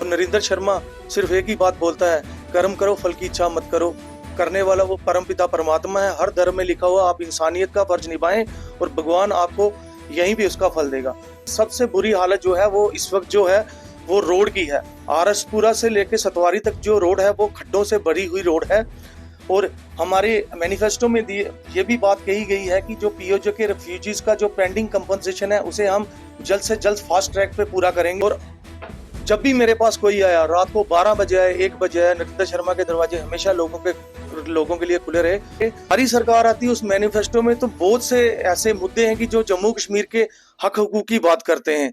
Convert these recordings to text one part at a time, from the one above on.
नरेंद्र शर्मा सिर्फ एक ही बात बोलता है, कर्म करो फल की इच्छा मत करो। करने वाला वो परमपिता परमात्मा है। हर धर्म में लिखा हुआ आप इंसानियत का फर्ज निभाएं और भगवान आपको यहीं भी उसका फल देगा। सबसे बुरी हालत जो है वो इस वक्त जो है वो रोड की है। आरएसपुरा से लेके सतवारी तक जो रोड है वो खड्डों से भरी हुई रोड है। और हमारे मैनिफेस्टो में ये भी बात कही गई है कि जो पीओजे के रेफ्यूजीज का जो पेंडिंग कंपनसेशन है उसे हम जल्द से जल्द फास्ट ट्रैक पे पूरा करेंगे। और जब भी मेरे पास कोई आया, रात को 12 बजे आए, 1 बजे आए, नरेंद्र शर्मा के दरवाजे हमेशा लोगों के लिए खुले रहे। हमारी सरकार आती है उस मैनिफेस्टो में तो बहुत से ऐसे मुद्दे हैं कि जो जम्मू कश्मीर के हक हुकूक की बात करते हैं।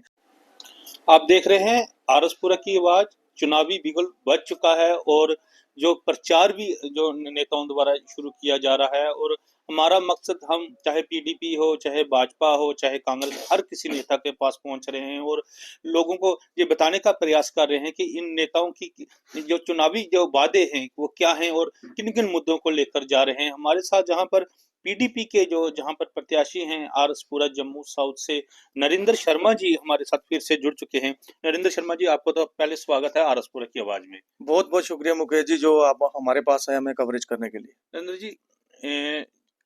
आप देख रहे हैं आरएसपुरा की आवाज। चुनावी बिगुल बज चुका है और जो प्रचार भी जो नेताओं द्वारा शुरू किया जा रहा है, और हमारा मकसद, हम चाहे पीडीपी हो, चाहे भाजपा हो, चाहे कांग्रेस, हर किसी नेता के पास पहुंच रहे हैं और लोगों को ये बताने का प्रयास कर रहे हैं कि इन नेताओं की जो चुनावी जो वादे हैं वो क्या हैं और किन किन मुद्दों को लेकर जा रहे हैं। हमारे साथ जहां पर पीडीपी के जहां पर प्रत्याशी हैं आरएसपुरा जम्मू साउथ से नरेंद्र शर्मा जी हमारे साथ फिर से जुड़ चुके हैं। नरेंद्र शर्मा जी, आपको तो पहले स्वागत है आरएसपुरा की आवाज में। बहुत बहुत शुक्रिया मुकेश जी, जो आप हमारे पास आए हमें कवरेज करने के लिए। नरेंद्र जी,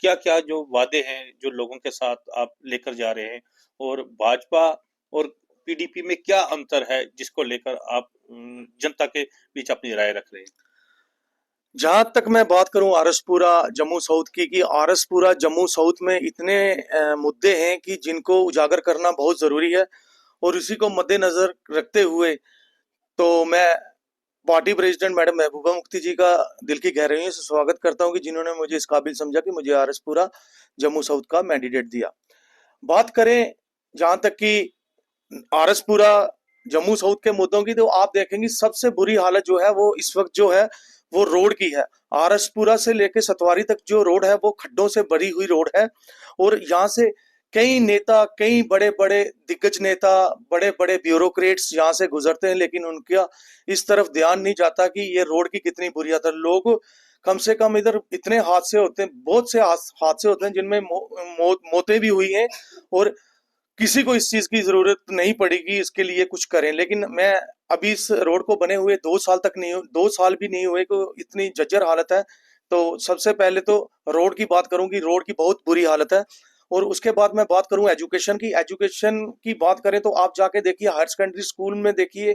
क्या क्या जो वादे हैं जो लोगों के साथ आप लेकर जा रहे हैं, और भाजपा और पीडीपी में क्या अंतर है जिसको लेकर आप जनता के बीच अपनी राय रख रहे हैं? जहां तक मैं बात करूं आरएसपुरा जम्मू साउथ की, कि आरएसपुरा जम्मू साउथ में इतने मुद्दे हैं कि जिनको उजागर करना बहुत जरूरी है। और इसी को मद्देनजर रखते हुए तो मैं party president madam Mehbooba Mufti जी का दिल की गहराइयों से स्वागत करता हूं कि जिन्होंने मुझे इस काबिल समझा कि मुझे आरएसपुरा जम्मू साउथ का मैंडेट दिया। बात करें जहां तक कि आरएसपुरा जम्मू साउथ के मुद्दों की, तो आप देखेंगे सबसे बुरी हालत जो है वो इस वक्त जो है वो रोड की है। आरएसपुरा से लेके सतवारी तक जो रोड है वो खड्डों से भरी हुई रोड है। और यहाँ से कई नेता, कई बड़े बड़े दिग्गज नेता, बड़े बड़े ब्यूरोक्रेट्स यहाँ से गुजरते हैं, लेकिन उनका इस तरफ ध्यान नहीं जाता कि ये रोड की कितनी बुरी हालत है। लोग कम से कम इधर इतने हादसे होते हैं, बहुत से हादसे होते हैं जिनमें मौतें भी हुई हैं। और किसी को इस चीज की जरूरत नहीं पड़ेगी इसके लिए कुछ करें। लेकिन मैं अभी इस रोड को बने हुए 2 साल तक नहीं, 2 साल भी नहीं हुए, तो इतनी जर्जर हालत है। तो सबसे पहले तो रोड की बात करूंगी, रोड की बहुत बुरी हालत है। और उसके बाद मैं बात करूं एजुकेशन की। एजुकेशन की बात करें तो आप जाके देखिए हायर सेकेंडरी स्कूल में, देखिए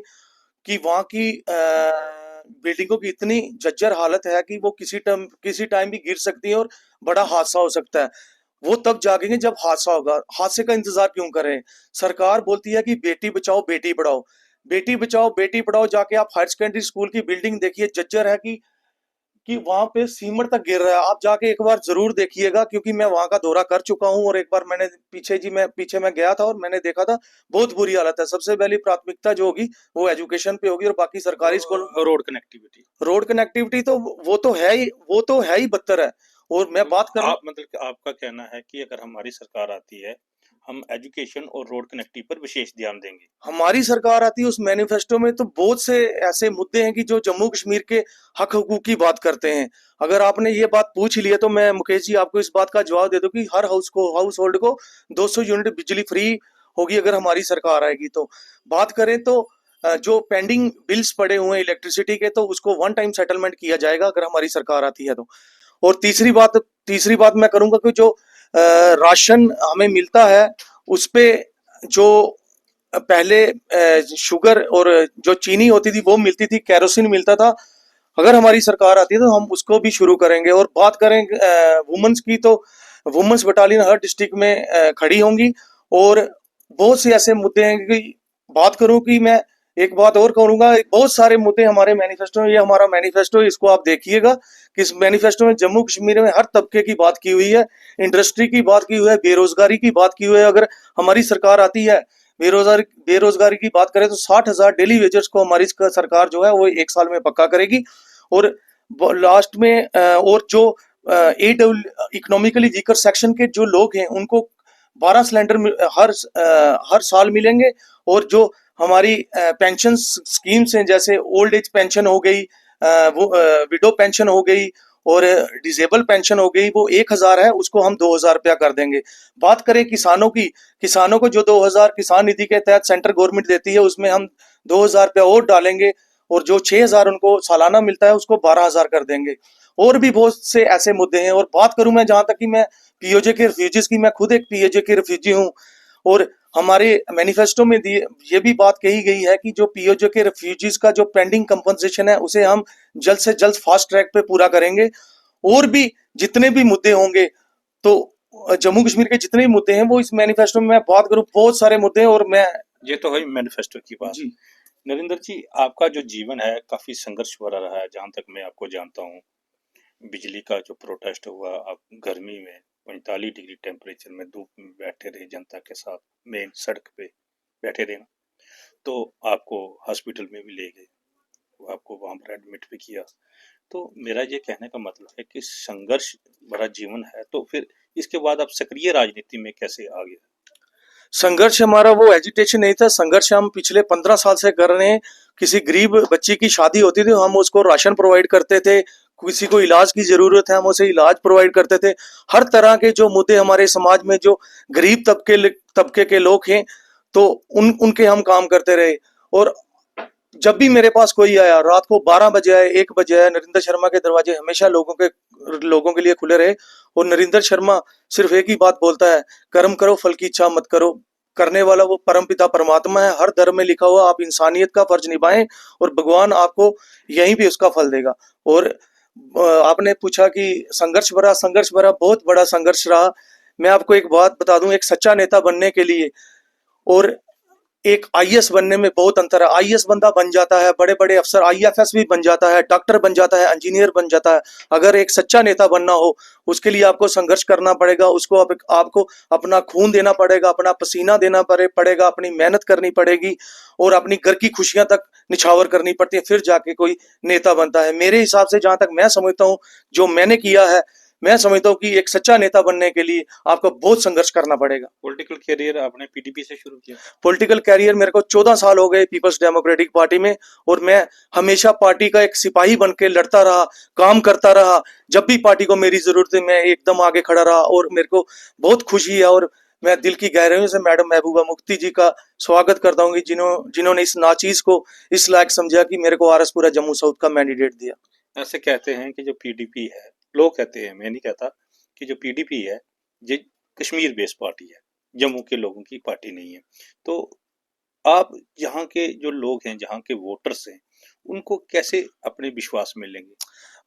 कि वहाँ की बिल्डिंगों की इतनी जर्जर हालत है कि वो किसी टाइम भी गिर सकती है और बड़ा हादसा हो सकता है। वो तब जागेंगे जब हादसा होगा। हादसे का इंतजार क्यों कर रहे हैं? सरकार बोलती है कि बेटी बचाओ बेटी पढ़ाओ, बेटी बचाओ बेटी पढ़ाओ। जाके आप हायर सेकेंडरी स्कूल की बिल्डिंग देखिए, जर्जर है कि वहां पे सीमेंट तक गिर रहा है। आप जाके एक बार जरूर देखिएगा, क्योंकि मैं वहां का दौरा कर चुका हूं और एक बार मैंने पीछे मैं गया था और मैंने देखा था। बहुत बुरी हालत है। सबसे पहली प्राथमिकता जो होगी वो एजुकेशन पे होगी और बाकी सरकारी स्कूल। रोड कनेक्टिविटी तो वो तो है ही बदतर है। और मैं बात कर, आप मतलब कि आपका कहना है कि अगर हमारी सरकार आती है, हम एजुकेशन और रोड कनेक्टिविटी पर विशेष ध्यान देंगे। हमारी सरकार आती है उस मैनिफेस्टो में तो बहुत से ऐसे मुद्दे हैं कि जो जम्मू कश्मीर के हक हुकूक की बात करते हैं। अगर आपने ये बात पूछ ली है तो मैं मुकेश जी आपको इस बात का जवाब दे दूं कि हर हाउस होल्ड को 200 यूनिट बिजली फ्री होगी अगर हमारी सरकार आएगी तो। बात करें तो जो पेंडिंग बिल्स पड़े हुए हैं इलेक्ट्रिसिटी के, तो उसको वन टाइम सेटलमेंट किया जाएगा अगर हमारी सरकार आती है तो। और तीसरी बात मैं करूंगा कि जो राशन हमें मिलता है उस पे जो पहले शुगर और जो चीनी होती थी वो मिलती थी, केरोसिन मिलता था। अगर हमारी सरकार आती है तो हम उसको भी शुरू करेंगे। और बात करें वुमेन्स की, तो वुमेन्स बटालियन हर डिस्ट्रिक्ट में खड़ी होंगी। और बहुत से ऐसे मुद्दे हैं कि बात करूं कि मैं एक बात और करूंगा, बहुत सारे मुद्दे हमारे मैनिफेस्टो में, ये हमारा मैनिफेस्टो है, इसको आप देखिएगा कि इस मैनिफेस्टो में जम्मू कश्मीर में हर तबके की बात की हुई है, इंडस्ट्री की बात की हुई है, बेरोजगारी की बात की हुई है। अगर हमारी सरकार आती है, बेरोजगारी की बात करें तो 60,000 डेली वेजर्स को हमारी सरकार जो है वो 1 साल में पक्का करेगी। और लास्ट में और जो इकोनॉमिकली वीकर सेक्शन के जो लोग हैं उनको 12 सिलेंडर हर साल मिलेंगे। और जो हमारी पेंशन स्कीम्स हैं, जैसे ओल्ड एज पेंशन हो गई, वो विडो पेंशन हो गई और डिसेबल पेंशन हो गई, वो 1,000 है, उसको हम 2,000 रुपया कर देंगे। बात करें किसानों की, किसानों को जो 2,000 किसान निधि के तहत सेंट्रल गवर्नमेंट देती है उसमें हम ₹2000 और डालेंगे और जो 6000 उनको सालाना मिलता है उसको 12000 कर देंगे। और भी बहुत से ऐसे मुद्दे हैं। और बात करूं मैं, जहां तक कि मैं पीओजे के रिफ्यूजीज की, मैं खुद एक पीओजे के रिफ्यूजी हूं और हमारे मैनिफेस्टो में दिए ये भी बात कही गई है कि जो पीओजे के रिफ्यूजीज का जो पेंडिंग कंपनसेशन है उसे हम जल्द से जल्द फास्ट ट्रैक पे पूरा करेंगे। और भी जितने भी मुद्दे होंगे, तो जम्मू कश्मीर के जितने भी मुद्दे हैं वो इस मैनिफेस्टो में मैं बात करूं, बहुत सारे मुद्दे हैं। और मैं ये तो है मैनिफेस्टो की बात। जी नरेंद्र जी, आपका जो जीवन है काफी संघर्ष भरा रहा है, जहां तक मैं आपको जानता हूँ। बिजली का जो प्रोटेस्ट हुआ, आप गर्मी में 45 डिग्री टेम्परेचर में धूप में बैठे रहे जनता के साथ, मेन सड़क पे बैठे रहे ना, तो आपको हॉस्पिटल में भी ले गए, वो आपको वहां पर एडमिट भी किया। तो मेरा ये कहने का मतलब है कि संघर्ष भरा जीवन है, तो फिर इसके बाद आप सक्रिय राजनीति में कैसे आ गए? संघर्ष हमारा वो एजिटेशन नहीं था, संघर्ष हम पिछले 15 साल से कर रहे हैं। किसी गरीब बच्ची की शादी होती थी, हम उसको राशन प्रोवाइड करते थे। किसी को इलाज की जरूरत है, हम उसे इलाज प्रोवाइड करते थे। हर तरह के जो मुद्दे हमारे समाज में जो गरीब तबके के लोग हैं, तो उनके हम काम करते रहे। और जब भी मेरे पास कोई आया, रात को 12 बजे आए, 1 बजे आए, नरेंद्र शर्मा के दरवाजे हमेशा लोगों के लिए खुले रहे। और नरेंद्र शर्मा सिर्फ एक ही बात बोलता है, कर्म करो फल की इच्छा मत करो। करने वाला वो परमपिता परमात्मा है। हर धर्म में लिखा हुआ, आप इंसानियत का फर्ज निभाएं और भगवान आपको यहीं भी उसका फल देगा। और आपने पूछा कि संघर्ष भरा बहुत बड़ा संघर्ष रहा। मैं आपको एक बात बता दूं, एक सच्चा नेता बनने के लिए और एक आईएएस बनने में बहुत अंतर है। आईएएस बंदा बन जाता है, बड़े बड़े अफसर, आईएफएस भी बन जाता है, डॉक्टर बन जाता है, इंजीनियर बन जाता है। अगर एक सच्चा नेता बनना हो, उसके लिए आपको संघर्ष करना पड़ेगा। उसको आपको अपना खून देना पड़ेगा, अपना पसीना देना पड़ेगा, अपनी मेहनत करनी पड़ेगी और अपनी घर की खुशियां तक निछावर करनी पड़ती है, फिर जाके कोई नेता बनता है। मेरे हिसाब से, जहां तक मैं समझता हूँ, जो मैंने किया है, मैं समझता हूँ कि एक सच्चा नेता बनने के लिए आपको बहुत संघर्ष करना पड़ेगा। पॉलिटिकल करियर आपने पीडीपी से शुरू किया? पॉलिटिकल कैरियर मेरे को 14 साल हो गए पीपल्स डेमोक्रेटिक पार्टी में। और मैं हमेशा पार्टी का एक सिपाही बन के लड़ता रहा, काम करता रहा। जब भी पार्टी को मेरी जरूरत है, मैं एकदम आगे खड़ा रहा। और मेरे को बहुत खुशी है और मैं दिल की गहराइयों से मैडम महबूबा मुफ्ती जी का स्वागत करता हूँ कि जिन्होंने इस नाचीज को इस लायक समझा कि मेरे को आरएसपुरा जम्मू साउथ का मैंडेट दिया। ऐसे कहते हैं कि जो पीडीपी है, लोग कहते हैं, मैं नहीं कहता, कि जो पीडीपी है ये कश्मीर बेस्ड पार्टी है, जम्मू के लोगों की पार्टी नहीं है। तो आप यहाँ के जो लोग हैं, जहाँ के वोटर्स हैं, उनको कैसे अपने विश्वास में लेंगे?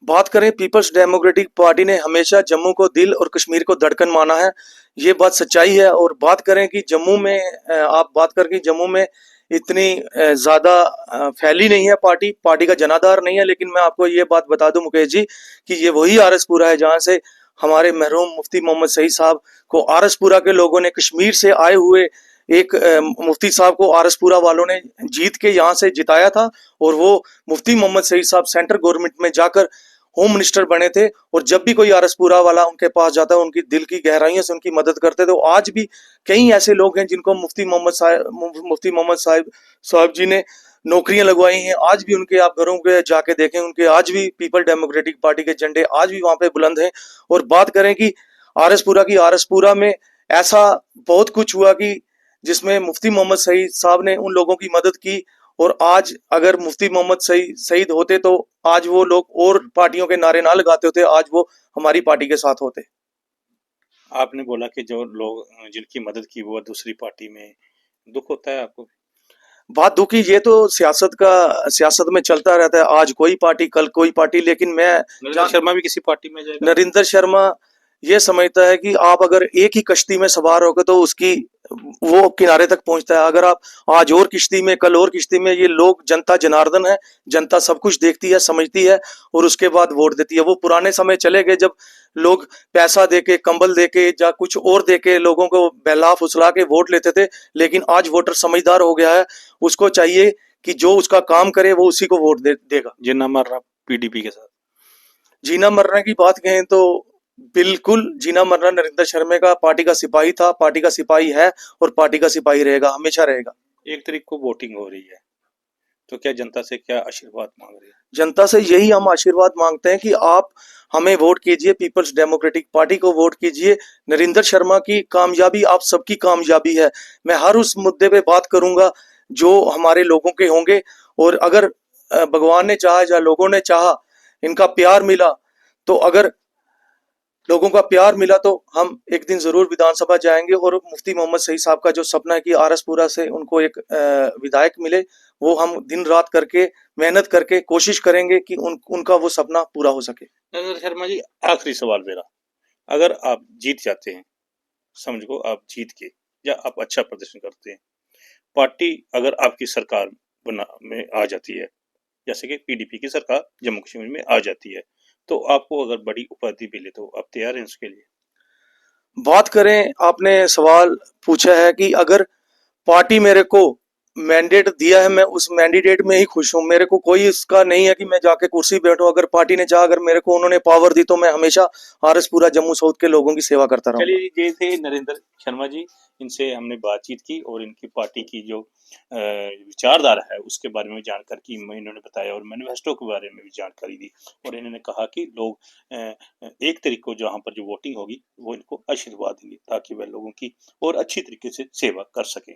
बात करें, पीपल्स डेमोक्रेटिक पार्टी ने हमेशा जम्मू को दिल और कश्मीर को धड़कन माना है। ये बात सच्चाई है। और बात करें कि जम्मू में, आप बात करके, जम्मू में इतनी ज्यादा फैली नहीं है पार्टी का जनाधार नहीं है। लेकिन मैं आपको ये बात बता दूं मुकेश जी, कि ये वही आरएसपुरा है जहां से हमारे मरहूम मुफ्ती मोहम्मद सईद साहब को आरएसपुरा के लोगों ने, कश्मीर से आए हुए एक मुफ्ती साहब को आरएसपुरा वालों ने जीत के यहाँ से जिताया था। और वो मुफ्ती मोहम्मद सईद साहब सेंट्रल गवर्नमेंट में जाकर होम मिनिस्टर बने थे। और जब भी कोई आरएसपुरा वाला उनके पास जाता है, उनकी दिल की गहराइयों से उनकी मदद करते थे। तो आज भी कई ऐसे लोग हैं जिनको मुफ्ती मोहम्मद साहब जी ने नौकरियां लगवाई हैं। आज भी उनके, आप घरों के जाके देखें, उनके आज भी पीपल डेमोक्रेटिक पार्टी के झंडे आज भी वहां पे बुलंद हैं। और बात करें कि आरएसपुरा में ऐसा बहुत कुछ हुआ कि जिसमें मुफ्ती मोहम्मद सईद साहब ने उन लोगों की मदद की। और आज अगर मुफ्ती मोहम्मद सईद होते तो आज वो लोग और पार्टियों के नारे ना लगाते होते, आज वो हमारी पार्टी के साथ होते। आपने बोला कि जो लोग जिनकी मदद की वो दूसरी पार्टी में, दुख होता है आपको? बात दुखी, ये तो सियासत में चलता रहता है, आज कोई पार्टी कल कोई पार्टी। लेकिन मैं, नरेंद्र शर्मा भी किसी पार्टी में जाएगा? नरेंद्र शर्मा ये समझता है कि आप अगर एक ही कश्ती में सवार होगे तो उसकी वो किनारे तक पहुंचता है। अगर आप आज और किश्ती में, कल और किश्ती में, ये लोग, जनता जनार्दन है, जनता सब कुछ देखती है, समझती है और उसके बाद वोट देती है। वो पुराने समय चले गए जब लोग पैसा देके, कंबल देके या कुछ और देके लोगों को बहला फुसला के वोट लेते थे। लेकिन आज वोटर समझदार हो गया है, उसको चाहिए कि जो उसका काम करे वो उसी को वोट देगा। जिन्ना मर्रा पीडीपी के साथ? जीना मरना की बात कहें तो बिल्कुल जीना मरना नरेंद्र शर्मा का पार्टी का सिपाही था, पार्टी का सिपाही है और पार्टी का सिपाही रहेगा, हमेशा रहेगा। 1 तारीख को वोटिंग हो रही है, तो क्या जनता से क्या आशीर्वाद मांग रही है? जनता से यही हम आशीर्वाद मांगते हैं कि आप हमें वोट कीजिए, पीपल्स डेमोक्रेटिक पार्टी को वोट कीजिए। नरेंद्र शर्मा की कामयाबी आप सबकी कामयाबी है। मैं हर उस मुद्दे पे बात करूंगा जो हमारे लोगों के होंगे। और अगर भगवान ने चाहा या लोगों ने चाहा, इनका प्यार मिला, तो अगर लोगों का प्यार मिला तो हम एक दिन जरूर विधानसभा जाएंगे। और मुफ्ती मोहम्मद सईद साहब का जो सपना है कि आरसपुरा से उनको एक विधायक मिले, वो हम दिन रात करके मेहनत करके कोशिश करेंगे कि उनका वो सपना पूरा हो सके। नरेंद्र शर्मा जी, आखिरी सवाल मेरा, अगर आप जीत जाते हैं, समझ को आप जीत के या आप अच्छा प्रदर्शन करते हैं, पार्टी अगर आपकी सरकार बना में आ जाती है, जैसे कि पीडीपी की सरकार जम्मू कश्मीर में आ जाती है, तो आपको अगर बड़ी उपाधि मिले तो आप तैयार हैं उसके लिए? बात करें, आपने सवाल पूछा है कि अगर पार्टी मेरे को मैंडेट दिया है, मैं उस मैंडेट में ही खुश हूँ। मेरे को कोई इसका नहीं है कि मैं जाके कुर्सी पे बैठूं। अगर पार्टी ने चाहा, अगर मेरे को उन्होंने पावर दी, तो मैं हमेशा आरएसपुरा जम्मू साउथ के लोगों की सेवा करता रहूंगा। चलिए, ये थे नरेंद्र शर्मा जी, इनसे हमने बातचीत की और इनकी पार्टी की जो विचारधारा है उसके बारे में जानकारी की, इन्होंने बताया और मैनिफेस्टो के बारे में भी जानकारी दी। और इन्होंने कहा कि लोग 1 तारीख को जहाँ पर जो वोटिंग होगी वो इनको आशीर्वाद देंगे ताकि वह लोगों की और अच्छी तरीके से सेवा कर सकें।